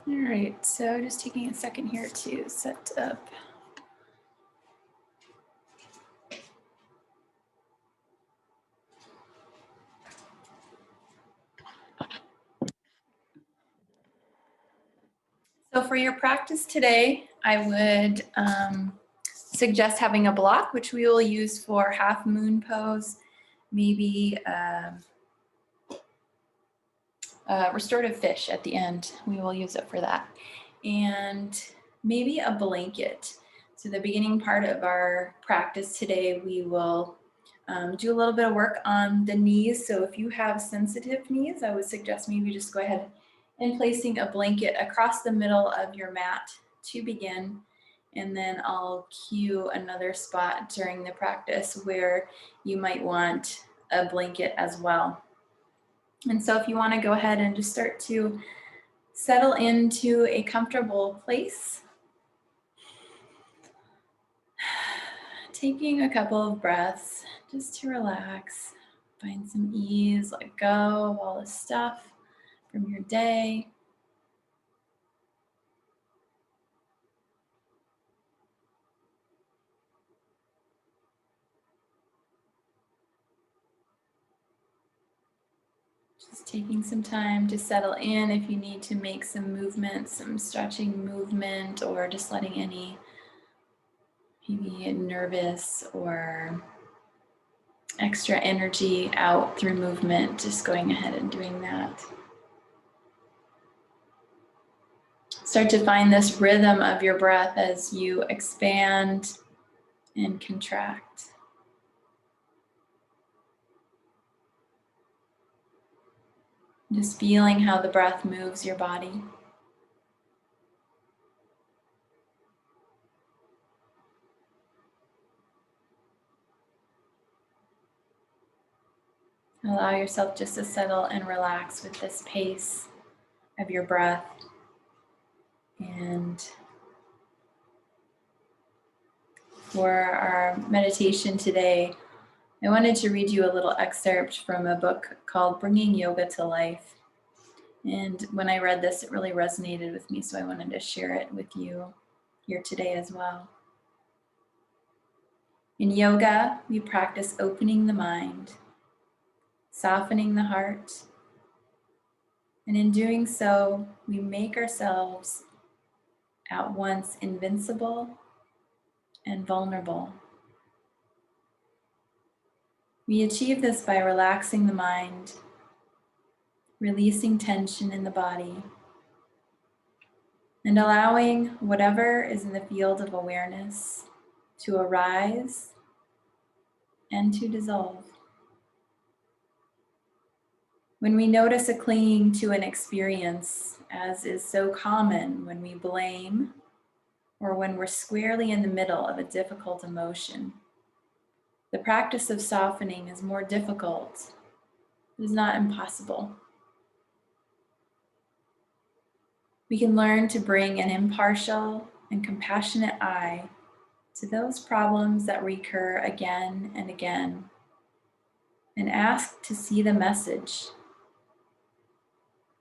All right, so just taking a second here to set up. So for your practice today, I would suggest having a block, which we will use for half moon pose, maybe restorative fish at the end. We will use it for that. And maybe a blanket. So the beginning part of our practice today, we will do a little bit of work on the knees. So if you have sensitive knees, I would suggest maybe just go ahead and placing a blanket across the middle of your mat to begin. And then I'll cue another spot during the practice where you might want a blanket as well. And so if you want to go ahead and just start to settle into a comfortable place, taking a couple of breaths just to relax, find some ease, let go of all the stuff from your day. Just taking some time to settle in if you need to make some movement, some stretching movement, or just letting any maybe nervous or extra energy out through movement, just going ahead and doing that. Start to find this rhythm of your breath as you expand and contract. Just feeling how the breath moves your body. Allow yourself just to settle and relax with this pace of your breath. And for our meditation today, I wanted to read you a little excerpt from a book called Bringing Yoga to Life. And when I read this, it really resonated with me, so I wanted to share it with you here today as well. In yoga, we practice opening the mind, softening the heart, and in doing so, we make ourselves at once invincible and vulnerable. We achieve this by relaxing the mind, releasing tension in the body, and allowing whatever is in the field of awareness to arise and to dissolve. When we notice a clinging to an experience, as is so common when we blame or when we're squarely in the middle of a difficult emotion, the practice of softening is more difficult. It is not impossible. We can learn to bring an impartial and compassionate eye to those problems that recur again and again, and ask to see the message.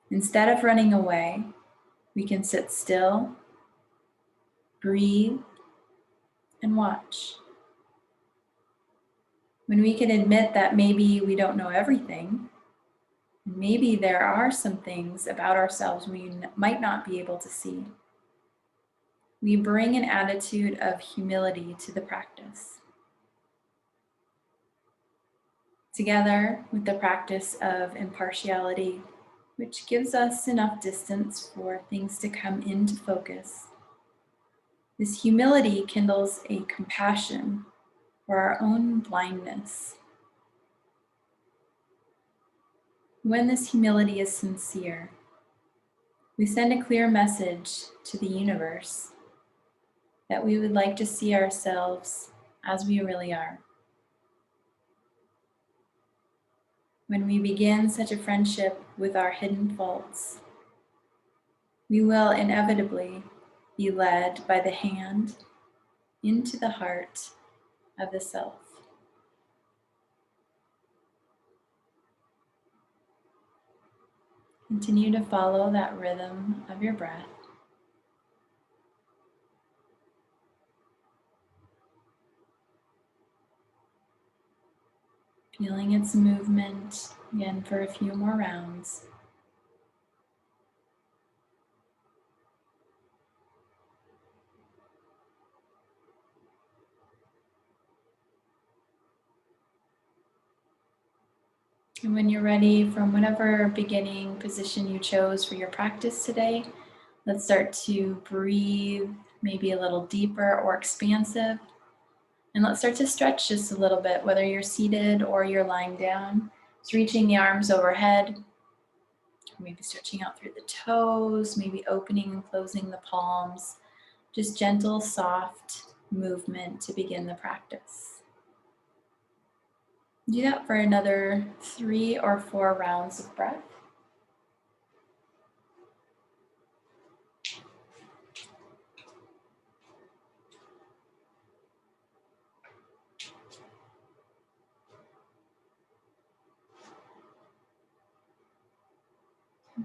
Instead of running away, we can sit still, breathe, and watch. When we can admit that maybe we don't know everything, maybe there are some things about ourselves we might not be able to see, we bring an attitude of humility to the practice. Together with the practice of impartiality, which gives us enough distance for things to come into focus, this humility kindles a compassion for our own blindness. When this humility is sincere, we send a clear message to the universe that we would like to see ourselves as we really are. When we begin such a friendship with our hidden faults, we will inevitably be led by the hand into the heart of the self. Continue to follow that rhythm of your breath. Feeling its movement again for a few more rounds. And when you're ready, from whatever beginning position you chose for your practice today, let's start to breathe maybe a little deeper or expansive. And let's start to stretch just a little bit, whether you're seated or you're lying down. Just reaching the arms overhead, maybe stretching out through the toes, maybe opening and closing the palms. Just gentle, soft movement to begin the practice. Do that for another 3 or 4 rounds of breath.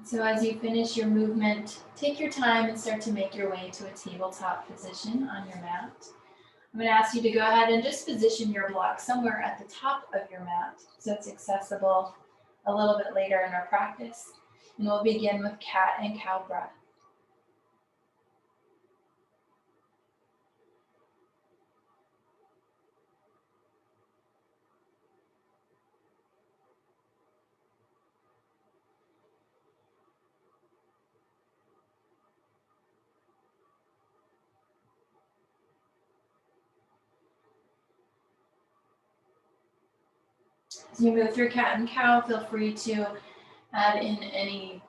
So as you finish your movement, take your time and start to make your way to a tabletop position on your mat. I'm going to ask you to go ahead and just position your block somewhere at the top of your mat so it's accessible a little bit later in our practice. And we'll begin with cat and cow breath. As you move through cat and cow, feel free to add in any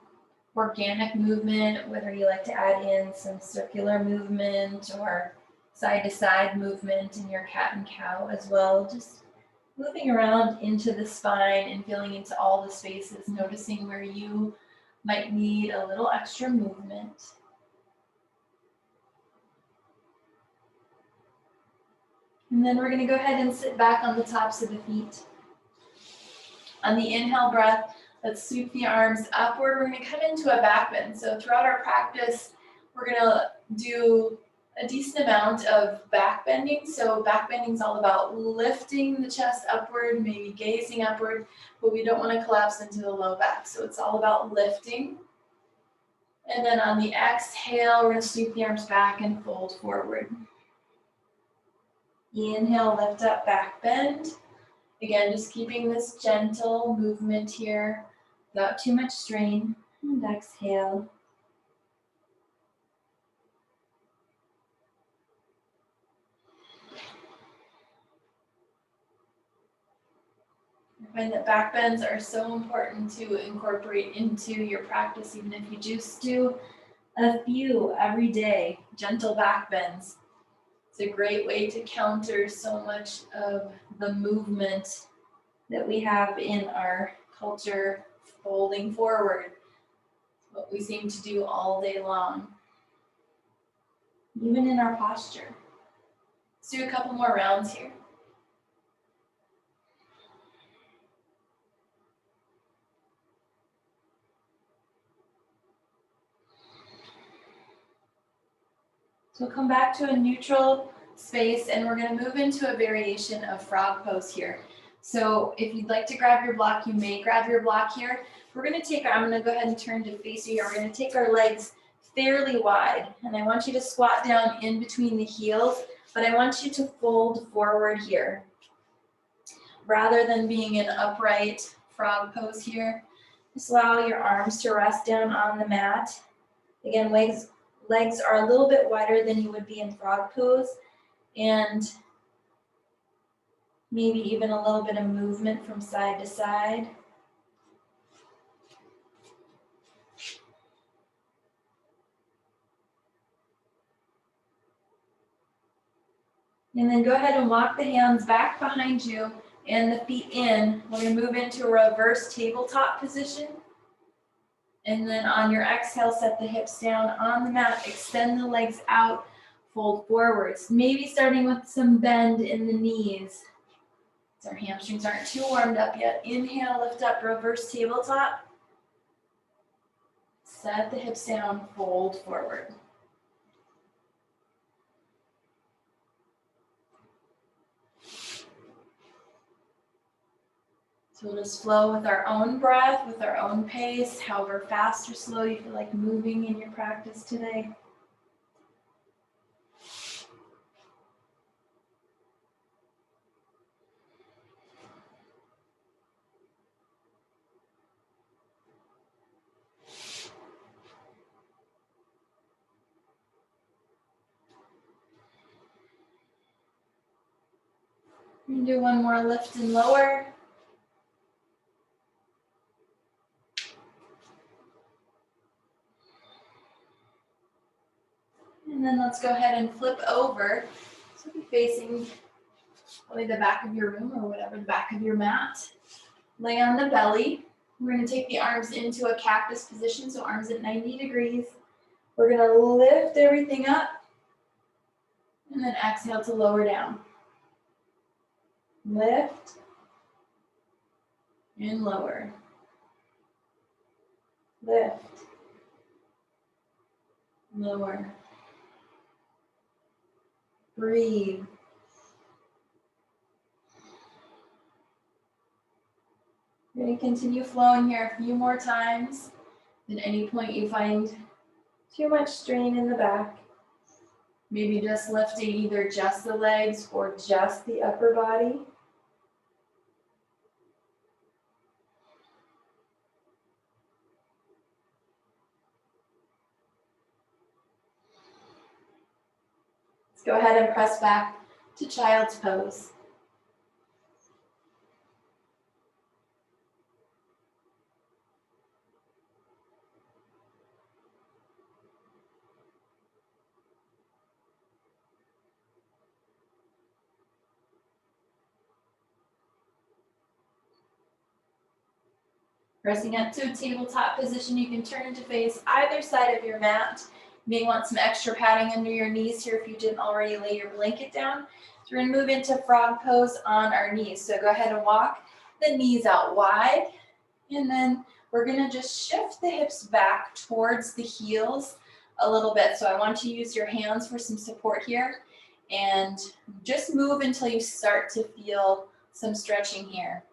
organic movement, whether you like to add in some circular movement or side to side movement in your cat and cow as well. Just moving around into the spine and feeling into all the spaces, noticing where you might need a little extra movement. And then we're going to go ahead and sit back on the tops of the feet. On the inhale breath, let's sweep the arms upward. We're going to come into a back bend. So throughout our practice, we're going to do a decent amount of back bending. So back bending is all about lifting the chest upward, maybe gazing upward, but we don't want to collapse into the low back. So it's all about lifting. And then on the exhale, we're going to sweep the arms back and fold forward. Inhale, lift up, back bend. Again, just keeping this gentle movement here without too much strain. And exhale. I find that back bends are so important to incorporate into your practice, even if you just do a few every day, gentle back bends. It's a great way to counter so much of the movement that we have in our culture, folding forward, what we seem to do all day long, even in our posture. Let's do a couple more rounds here. So we'll come back to a neutral space and we're going to move into a variation of frog pose here. So if you'd like to grab your block, you may grab your block here. We're going to take, I'm going to go ahead and turn to face you here. We're going to take our legs fairly wide and I want you to squat down in between the heels, but I want you to fold forward here. Rather than being in upright frog pose here, just allow your arms to rest down on the mat. Again, legs are a little bit wider than you would be in frog pose, and maybe even a little bit of movement from side to side. And then go ahead and walk the hands back behind you and the feet in. We're going to move into a reverse tabletop position. And then on your exhale, set the hips down on the mat, extend the legs out, fold forwards. Maybe starting with some bend in the knees. So our hamstrings aren't too warmed up yet. Inhale, lift up, reverse tabletop. Set the hips down, fold forward. So we'll just flow with our own breath, with our own pace, however fast or slow you feel like moving in your practice today. We're going to do one more lift and lower. And then let's go ahead and flip over. So be facing probably the back of your room or whatever, the back of your mat. Lay on the belly. We're going to take the arms into a cactus position, so arms at 90 degrees. We're going to lift everything up and then exhale to lower down. Lift and lower. Lift, lower. Breathe. We're going to continue flowing here a few more times. At any point you find too much strain in the back, maybe just lifting either just the legs or just the upper body. Let's go ahead and press back to child's pose. Pressing up to a tabletop position, you can turn to face either side of your mat. You may want some extra padding under your knees here if you didn't already lay your blanket down. So we're going to move into frog pose on our knees. So go ahead and walk the knees out wide. And then we're going to just shift the hips back towards the heels a little bit. So I want to use your hands for some support here. And just move until you start to feel some stretching here.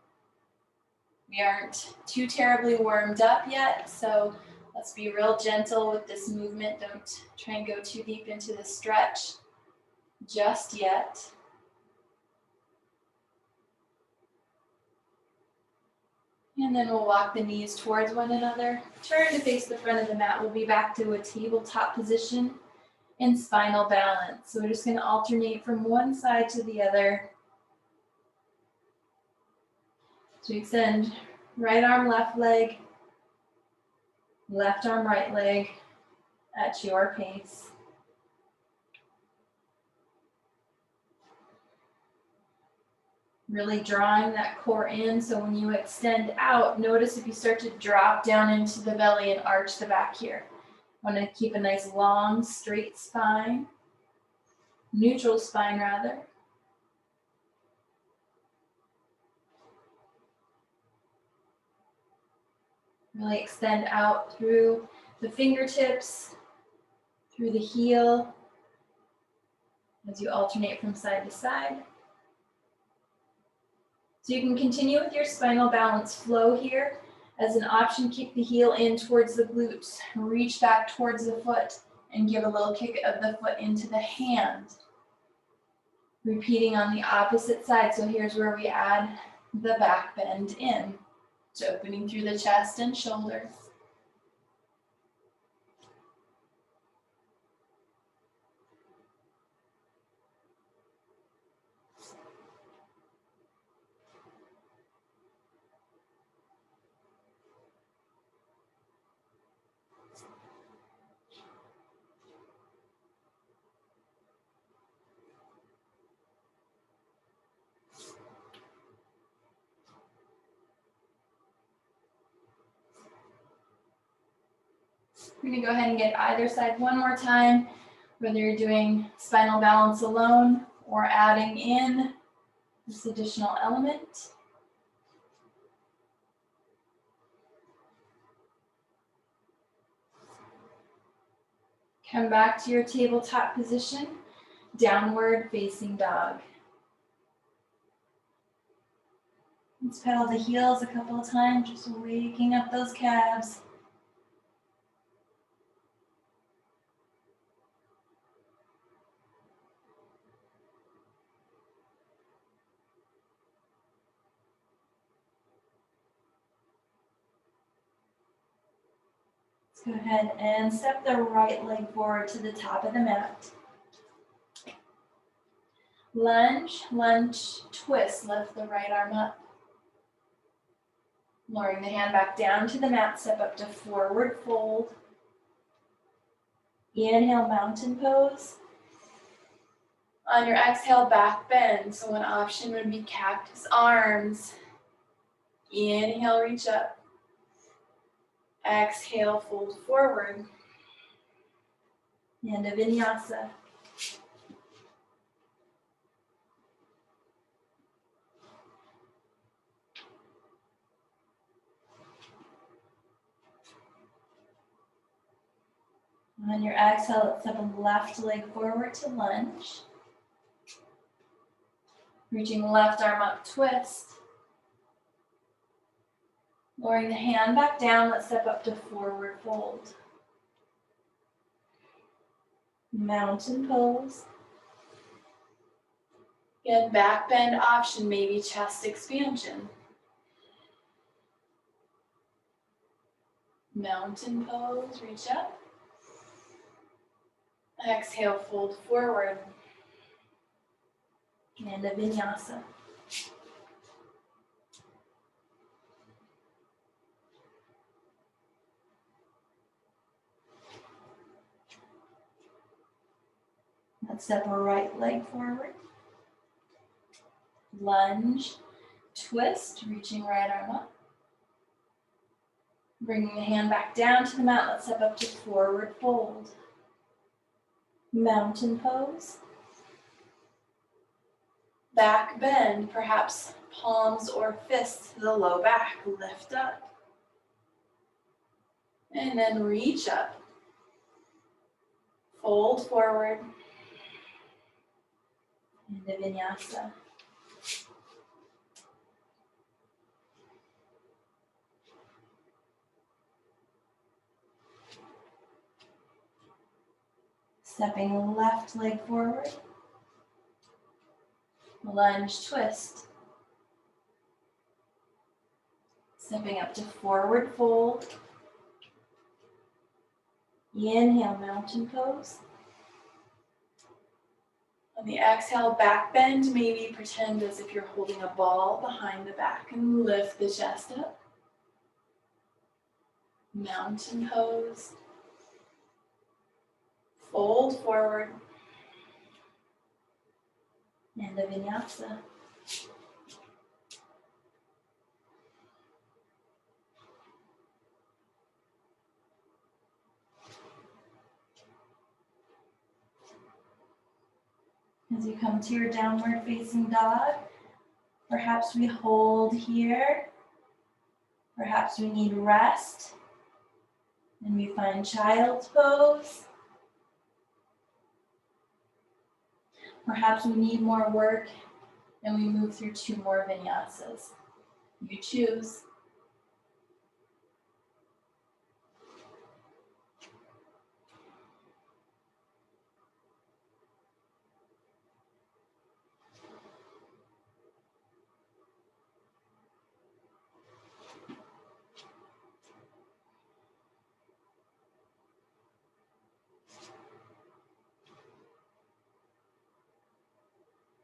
We aren't too terribly warmed up yet, so let's be real gentle with this movement. Don't try and go too deep into the stretch just yet. And then we'll walk the knees towards one another. Turn to face the front of the mat. We'll be back to a tabletop position in spinal balance. So we're just going to alternate from one side to the other. So extend right arm, left leg, left arm, right leg at your pace. Really drawing that core in, so when you extend out, notice if you start to drop down into the belly and arch the back here. Want to keep a nice long, straight spine, neutral spine rather. Really extend out through the fingertips, through the heel, as you alternate from side to side. So you can continue with your spinal balance flow here. As an option, keep the heel in towards the glutes. Reach back towards the foot and give a little kick of the foot into the hand. Repeating on the opposite side. So here's where we add the back bend in. So opening through the chest and shoulders. We're going to go ahead and get either side one more time, whether you're doing spinal balance alone or adding in this additional element. Come back to your tabletop position, downward facing dog. Let's pedal the heels a couple of times, just waking up those calves. Let's go ahead and step the right leg forward to the top of the mat. Lunge, lunge, twist, lift the right arm up. Lowering the hand back down to the mat, step up to forward fold. Inhale, mountain pose. On your exhale, back bend. So one option would be cactus arms. Inhale, reach up. Exhale, fold forward. End of vinyasa. On your exhale, let's step a left leg forward to lunge. Reaching left arm up, twist. Lowering the hand back down, let's step up to forward fold. Mountain pose. Again, back bend option, maybe chest expansion. Mountain pose, reach up. Exhale, fold forward. End of vinyasa. Let's step a right leg forward. Lunge, twist, reaching right arm up. Bringing the hand back down to the mat, let's step up to forward fold. Mountain pose. Back bend, perhaps palms or fists to the low back, lift up. And then reach up. Fold forward. End of vinyasa. Stepping left leg forward. Lunge, twist. Stepping up to forward fold. Inhale, mountain pose. On the exhale, back bend, maybe pretend as if you're holding a ball behind the back and lift the chest up. Mountain pose. Fold forward. End of vinyasa. As you come to your downward facing dog, perhaps we hold here. Perhaps we need rest. And we find child's pose. Perhaps we need more work and we move through 2 more vinyasas. You choose.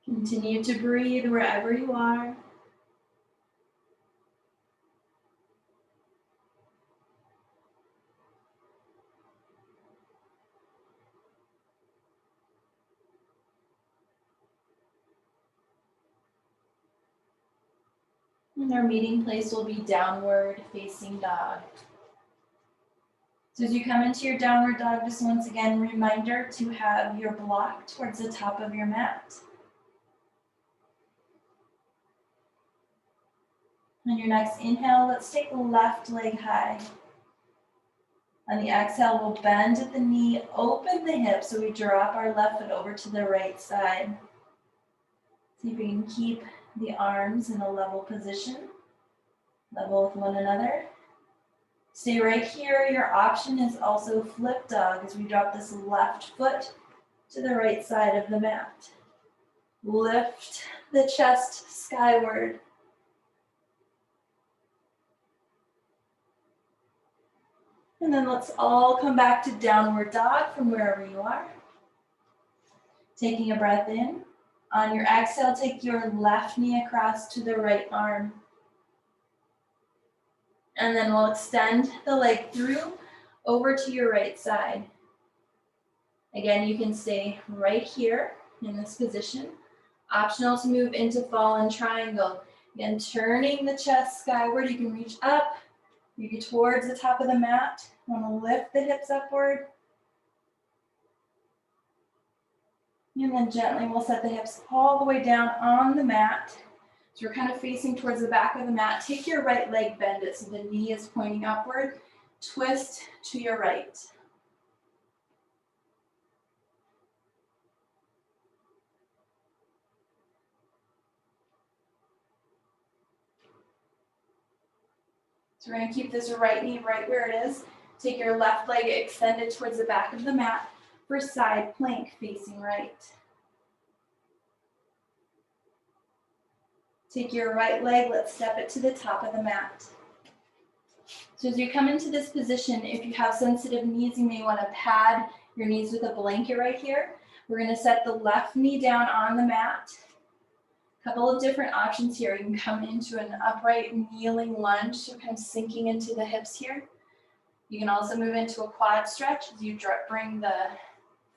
Continue to breathe wherever you are. And our meeting place will be downward facing dog. So as you come into your downward dog, just once again, reminder to have your block towards the top of your mat. On your next inhale, let's take the left leg high. On the exhale, we'll bend at the knee, open the hip, so we drop our left foot over to the right side. See if we can keep the arms in a level position, level with one another. Stay right here. Your option is also flip dog as we drop this left foot to the right side of the mat. Lift the chest skyward. And then let's all come back to downward dog from wherever you are. Taking a breath in. On your exhale, take your left knee across to the right arm. And then we'll extend the leg through over to your right side. Again, you can stay right here in this position. Optional to move into fallen triangle. Again, turning the chest skyward, you can reach up, maybe towards the top of the mat. Want to lift the hips upward. And then gently we'll set the hips all the way down on the mat. So we're kind of facing towards the back of the mat. Take your right leg, bend it so the knee is pointing upward. Twist to your right. So we're going to keep this right knee right where it is. Take your left leg extended towards the back of the mat for side plank facing right. Take your right leg, let's step it to the top of the mat. So as you come into this position, if you have sensitive knees, you may want to pad your knees with a blanket right here. We're going to set the left knee down on the mat. A couple of different options here. You can come into an upright kneeling lunge, so kind of sinking into the hips here. You can also move into a quad stretch as you bring the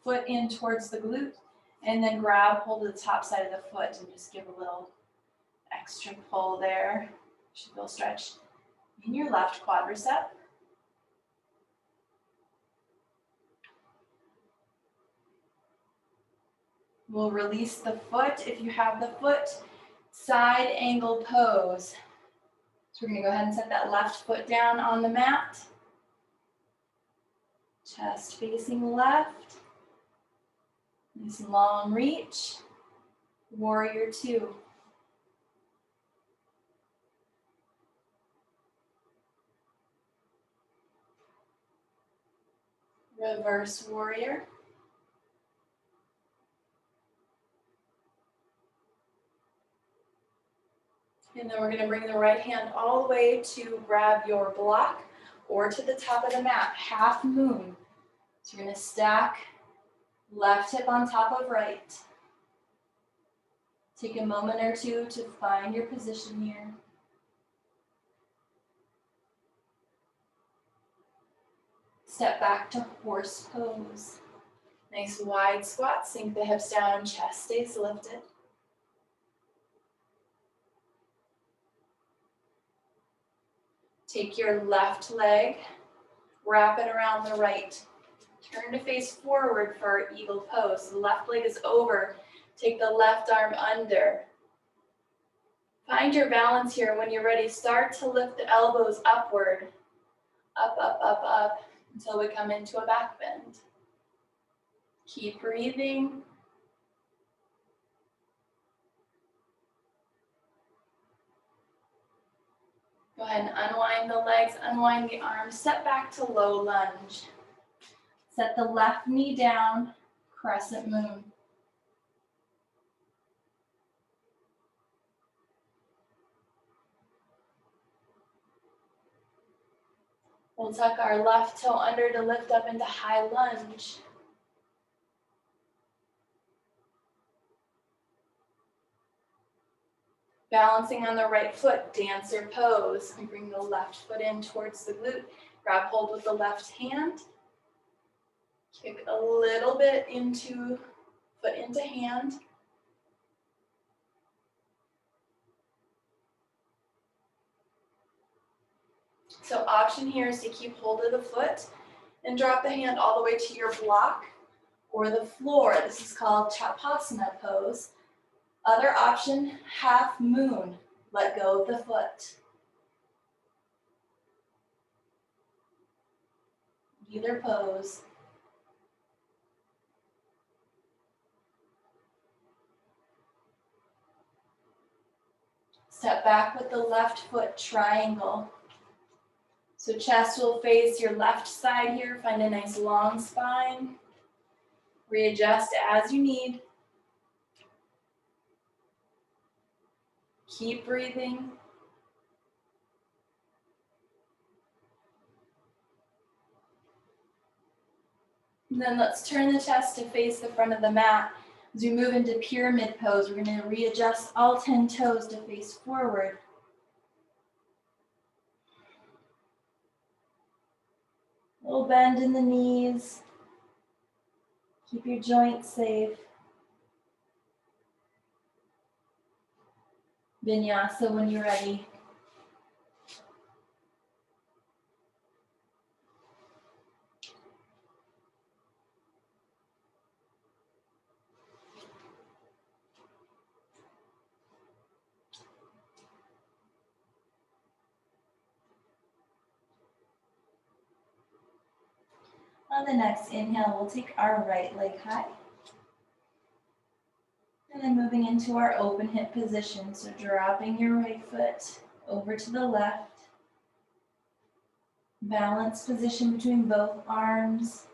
foot in towards the glute and then grab hold of the top side of the foot and just give a little extra pull there. You should feel stretched in your left quadricep. We'll release the foot if you have the foot. Side angle pose. So we're going to go ahead and set that left foot down on the mat. Chest facing left. Nice long reach. Warrior two. Reverse warrior. And then we're going to bring the right hand all the way to grab your block or to the top of the mat, half moon. So you're going to stack left hip on top of right. Take a moment or two to find your position here. Step back to horse pose. Nice wide squat, sink the hips down, chest stays lifted. Take your left leg, wrap it around the right. Turn to face forward for our eagle pose. The left leg is over. Take the left arm under. Find your balance here. When you're ready, start to lift the elbows upward. Up, up, up, up, until we come into a back bend. Keep breathing. Go ahead and unwind the legs, unwind the arms, step back to low lunge. Set the left knee down, crescent moon. We'll tuck our left toe under to lift up into high lunge. Balancing on the right foot, dancer pose. And bring the left foot in towards the glute. Grab hold with the left hand. Kick a little bit into foot into hand. So option here is to keep hold of the foot and drop the hand all the way to your block or the floor. This is called Chapasana pose. Other option, half moon. Let go of the foot. Either pose. Step back with the left foot triangle. So chest will face your left side here. Find a nice long spine. Readjust as you need. Keep breathing. And then let's turn the chest to face the front of the mat. As we move into pyramid pose, we're going to readjust all 10 toes to face forward. Little bend in the knees. Keep your joints safe. Vinyasa when you're ready. On the next inhale, we'll take our right leg high. And then moving into our open hip position. So dropping your right foot over to the left. Balanced position between both arms.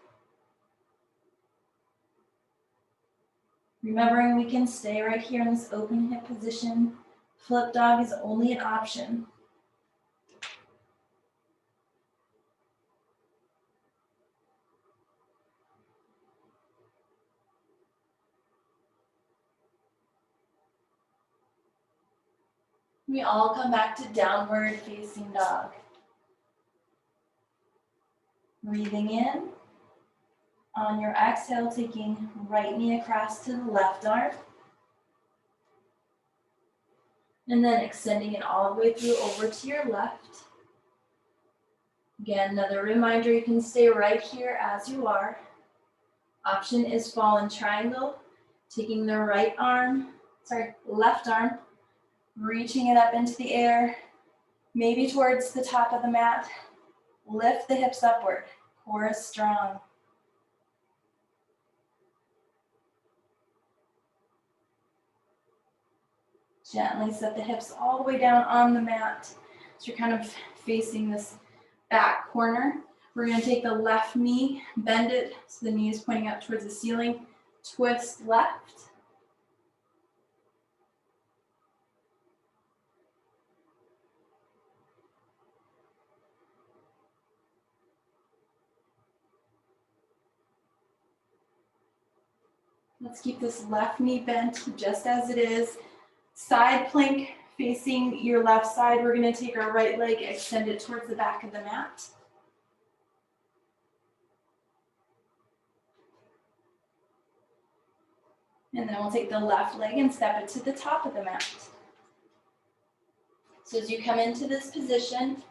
Remembering we can stay right here in this open hip position. Flip dog is only an option. We all come back to downward facing dog. Breathing in. On your exhale, taking right knee across to the left arm. And then extending it all the way through over to your left. Again, another reminder, you can stay right here as you are. Option is fallen triangle, taking the left arm, reaching it up into the air, maybe towards the top of the mat. Lift the hips upward, core is strong. Gently set the hips all the way down on the mat. So you're kind of facing this back corner. We're going to take the left knee, bend it so the knee is pointing up towards the ceiling. Twist left. Let's keep this left knee bent just as it is. Side plank facing your left side. We're going to take our right leg, extend it towards the back of the mat. And then we'll take the left leg and step it to the top of the mat. So as you come into this position,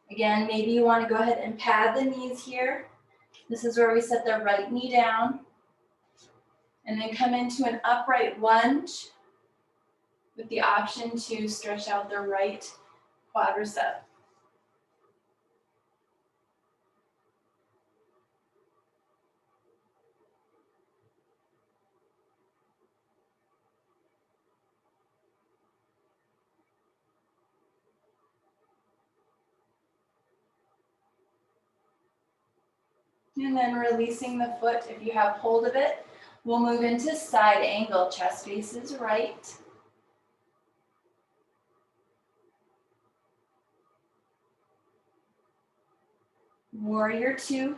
again, maybe you want to go ahead and pad the knees here. This is where we set the right knee down. And then come into an upright lunge with the option to stretch out the right quadricep. And then releasing the foot, if you have hold of it, we'll move into side angle, chest faces right. Warrior two.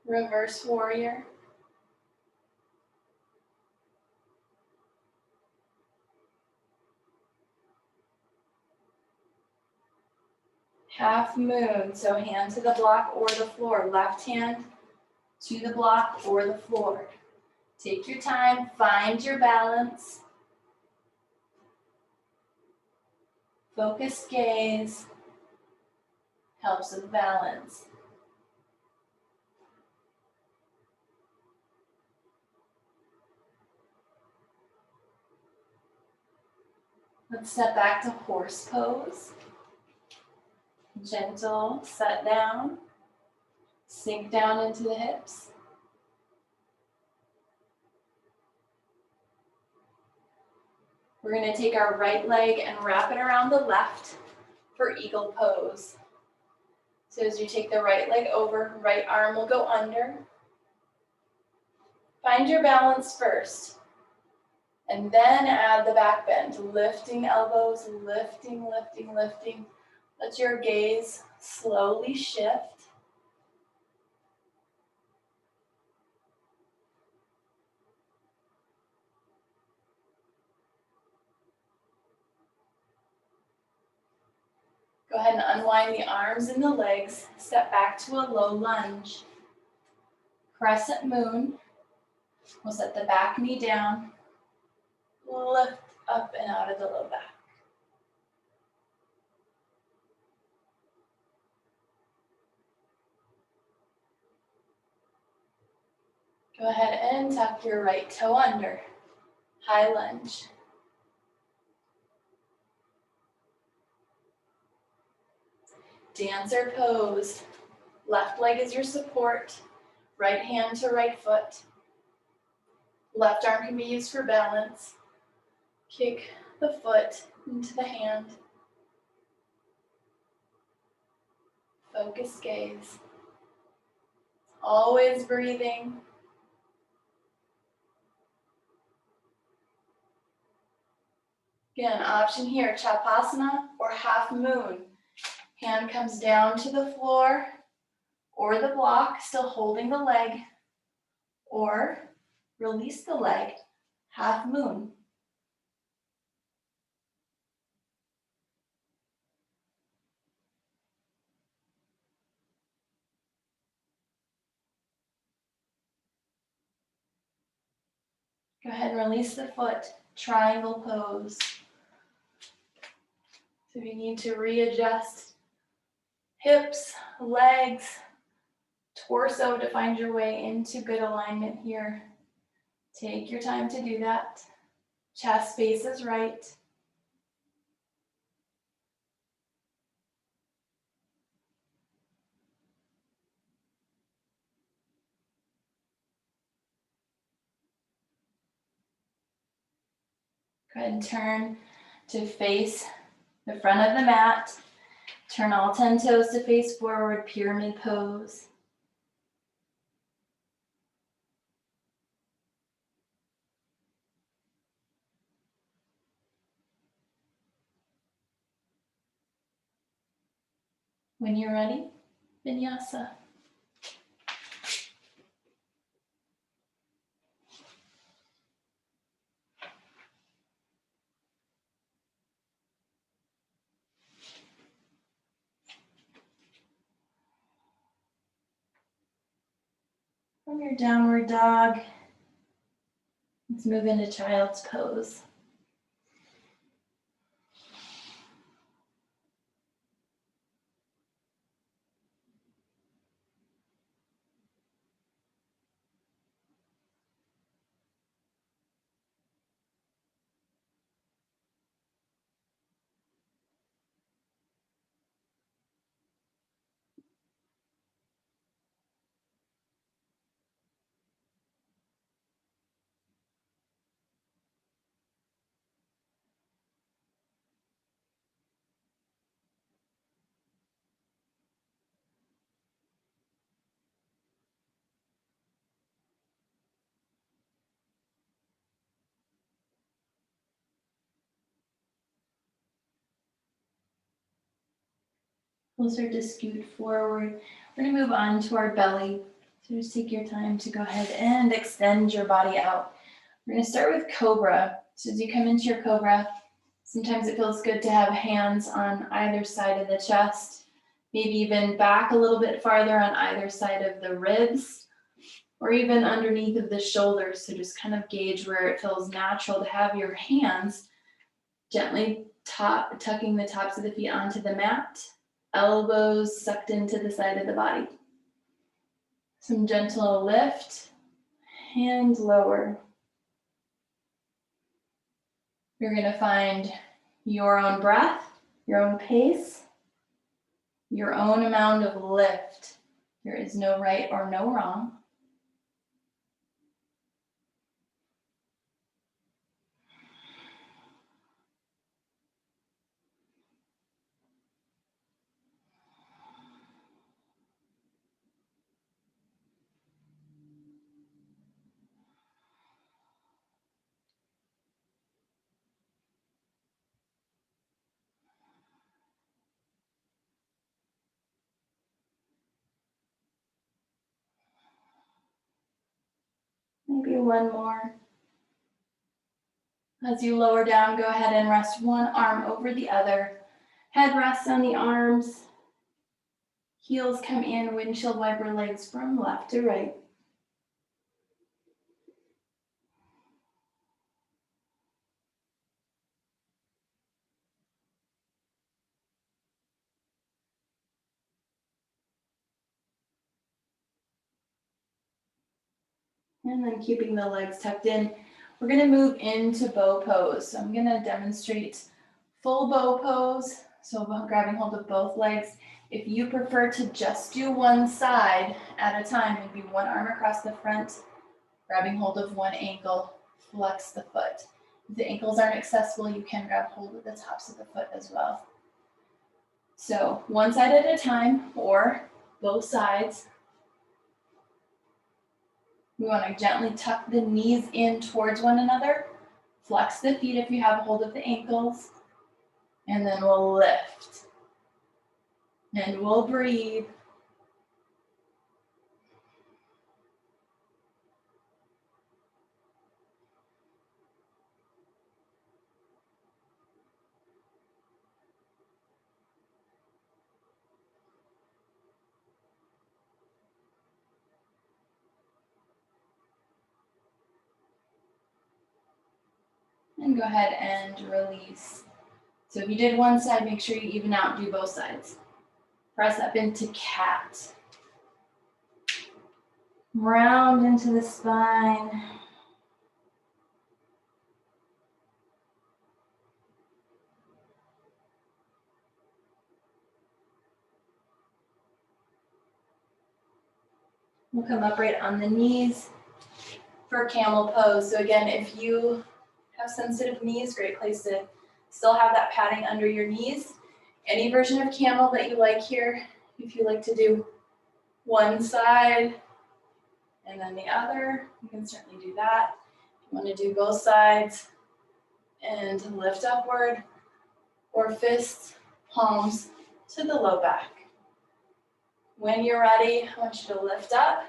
Reverse warrior. Half moon, so hand to the block or the floor. Left hand to the block or the floor. Take your time, find your balance. Focused gaze helps with balance. Let's step back to horse pose. Gentle set down. Sink down into the hips. We're going to take our right leg and wrap it around the left for eagle pose. So as you take the right leg over, right arm will go under. Find your balance first. And then add the back bend, lifting elbows, lifting, lifting, lifting. Let your gaze slowly shift. Go ahead and unwind the arms and the legs. Step back to a low lunge. Crescent moon. We'll set the back knee down. Lift up and out of the low back. Go ahead and tuck your right toe under. High lunge. Dancer pose. Left leg is your support. Right hand to right foot. Left arm can be used for balance. Kick the foot into the hand. Focus gaze. Always breathing. Again, option here, Chapasana or half moon. Hand comes down to the floor or the block, still holding the leg, or release the leg, half moon. Go ahead and release the foot, triangle pose. So if you need to readjust hips, legs, torso to find your way into good alignment here, take your time to do that. Chest space is right. Go ahead and turn to face the front of the mat. Turn all 10 toes to face forward, pyramid pose. When you're ready, vinyasa. From your downward dog, let's move into child's pose. We'll start to scoot forward. We're going to move on to our belly. So just take your time to go ahead and extend your body out. We're going to start with cobra. So as you come into your cobra, sometimes it feels good to have hands on either side of the chest, maybe even back a little bit farther on either side of the ribs, or even underneath of the shoulders. So just kind of gauge where it feels natural to have your hands gently tucking the tops of the feet onto the mat, elbows sucked into the side of the body. Some gentle lift and lower. You're going to find your own breath, your own pace, your own amount of lift There is no right or no wrong. Maybe one more. As you lower down, go ahead and rest one arm over the other. Head rests on the arms. Heels come in, windshield wiper legs from left to right. And then keeping the legs tucked in. We're gonna move into bow pose. So I'm gonna demonstrate full bow pose. So grabbing hold of both legs. If you prefer to just do one side at a time, maybe one arm across the front, grabbing hold of one ankle, flex the foot. If the ankles aren't accessible, you can grab hold of the tops of the foot as well. So one side at a time or both sides. We want to gently tuck the knees in towards one another. Flex the feet if you have hold of the ankles. And then we'll lift. And we'll breathe. And go ahead and release. So if you did one side, make sure you even out, do both sides. Press up into cat. Round into the spine. We'll come upright on the knees for camel pose. So again, if you have sensitive knees, great place to still have that padding under your knees. Any version of camel that you like here. If you like to do one side and then the other, you can certainly do that. If you want to do both sides and lift upward, or fists, palms to the low back. When you're ready, I want you to lift up.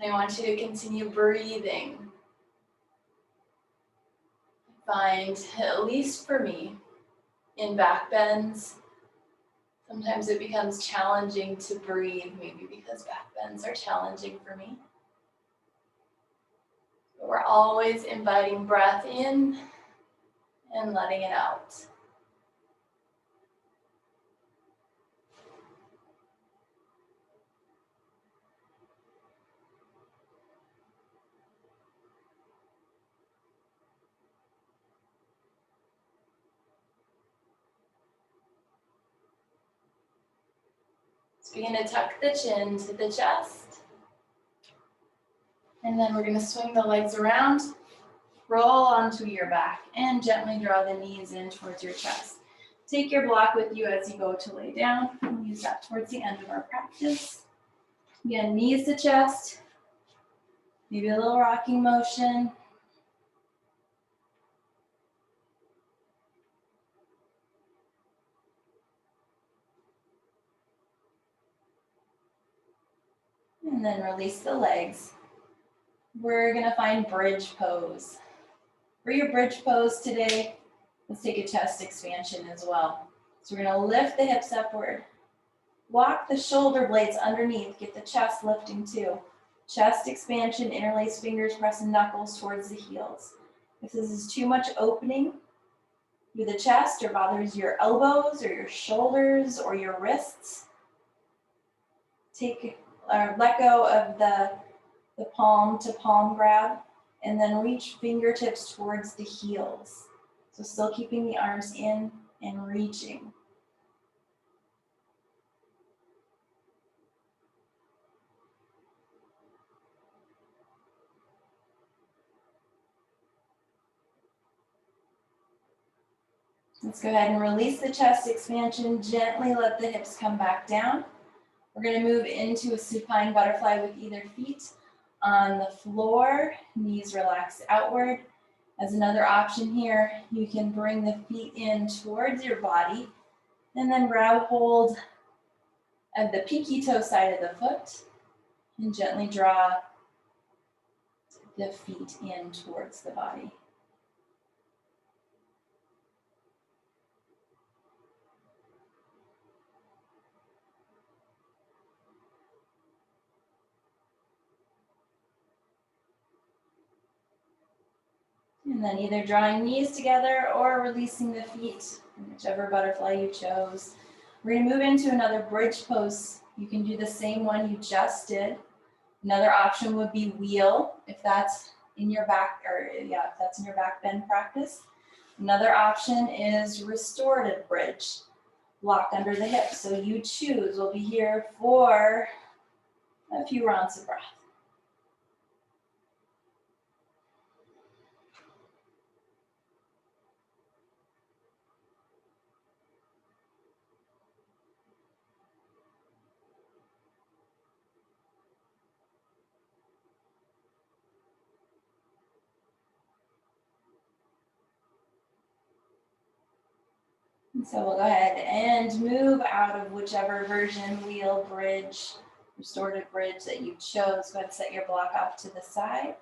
I want you to continue breathing. Find, at least for me, in back bends, sometimes it becomes challenging to breathe, maybe because back bends are challenging for me. But we're always inviting breath in and letting it out. So begin to tuck the chin to the chest. And then we're going to swing the legs around, roll onto your back, and gently draw the knees in towards your chest. Take your block with you as you go to lay down. We'll use that towards the end of our practice. Again, knees to chest, maybe a little rocking motion. And then release the legs. We're gonna find bridge pose. For your bridge pose today, let's take a chest expansion as well. So we're gonna lift the hips upward. Walk the shoulder blades underneath, get the chest lifting too. Chest expansion, interlace fingers, pressing knuckles towards the heels. If this is too much opening through the chest or bothers your elbows or your shoulders or your wrists, let go of the palm to palm grab and then reach fingertips towards the heels. So still keeping the arms in and reaching. Let's go ahead and release the chest expansion. Gently let the hips come back down. We're going to move into a supine butterfly with either feet on the floor, knees relax outward. As another option here, you can bring the feet in towards your body and then grab hold of the pinky toe side of the foot and gently draw the feet in towards the body. And then either drawing knees together or releasing the feet, whichever butterfly you chose. We're going to move into another bridge pose. You can do the same one you just did. Another option would be wheel, if that's in your back, if that's in your back bend practice. Another option is restorative bridge, block under the hips. So you choose. We'll be here for a few rounds of breath. And so we'll go ahead and move out of whichever version, wheel, bridge, restorative bridge that you chose. Go ahead and set your block off to the side.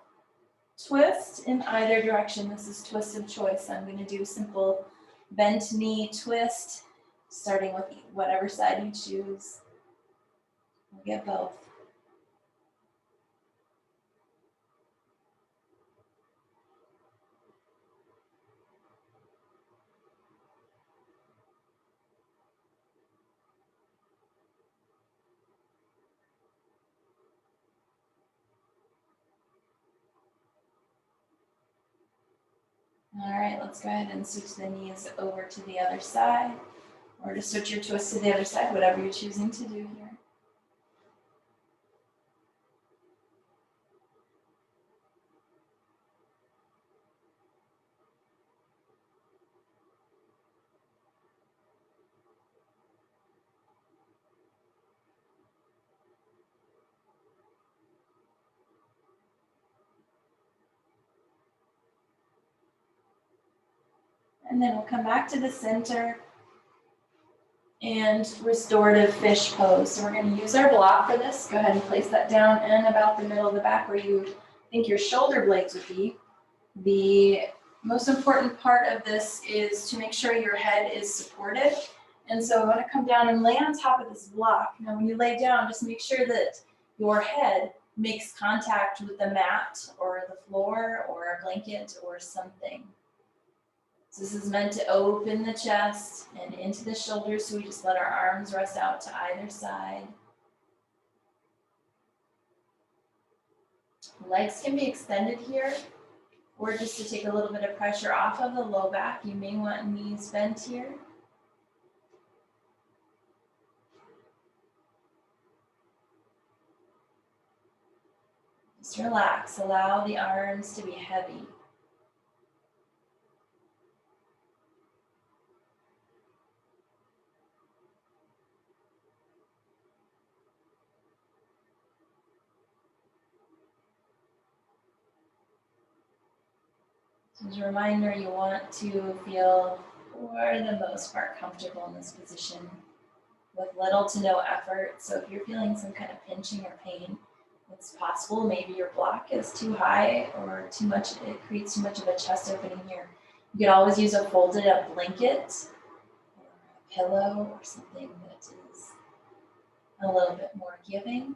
Twist in either direction. This is twist of choice. I'm going to do simple bent knee twist, starting with whatever side you choose. We'll get both. All right, let's go ahead and switch the knees over to the other side, or to switch your twist to the other side, whatever you're choosing to do here. And then we'll come back to the center and restorative fish pose. So we're going to use our block for this. Go ahead and place that down and about the middle of the back where you think your shoulder blades would be. The most important part of this is to make sure your head is supported. And so I want to come down and lay on top of this block. Now when you lay down, just make sure that your head makes contact with the mat or the floor or a blanket or something. So this is meant to open the chest and into the shoulders, so we just let our arms rest out to either side. Legs can be extended here, or just to take a little bit of pressure off of the low back, you may want knees bent here. Just relax, allow the arms to be heavy. As a reminder, you want to feel, for the most part, comfortable in this position with little to no effort. So if you're feeling some kind of pinching or pain, it's possible maybe your block is too high or too much, it creates too much of a chest opening here. You could always use a folded up blanket or a pillow or something that is a little bit more giving.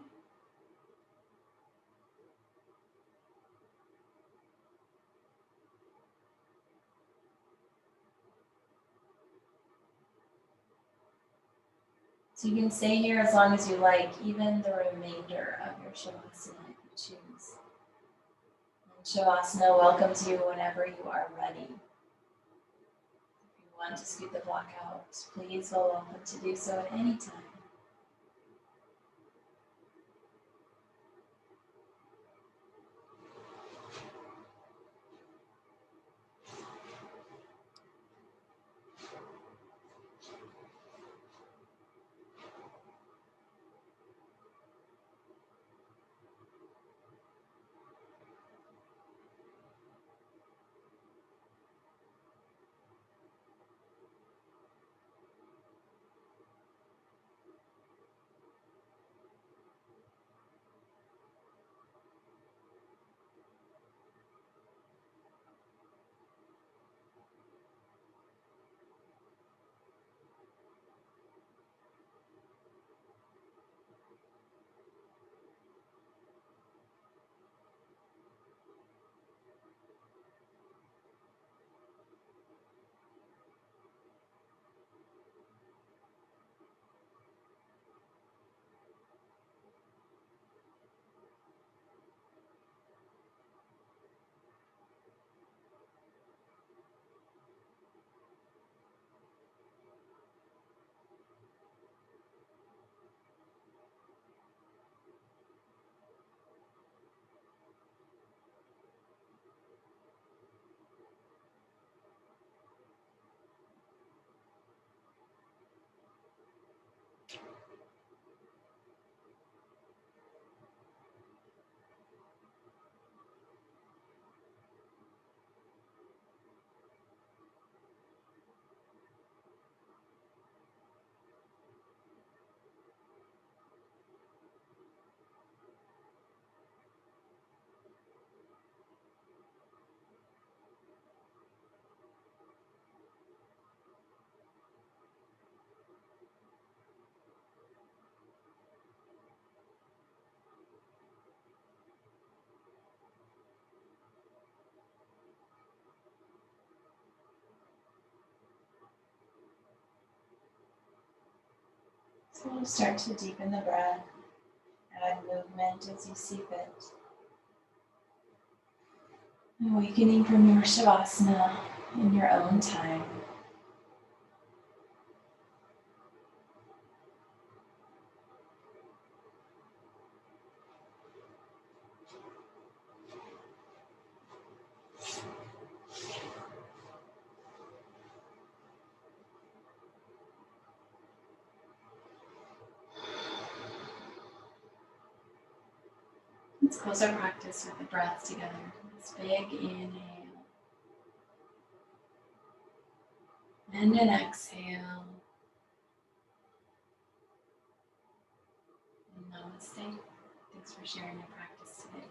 So you can stay here as long as you like, even the remainder of your Shavasana if you choose. And Shavasana welcomes you whenever you are ready. If you want to scoot the block out, please feel welcome to do so at any time. So we'll start to deepen the breath, add movement as you see fit. Awakening from your Shavasana in your own time. Let's close our practice with the breath together. This big inhale and an exhale. And namaste. Thanks for sharing your practice today.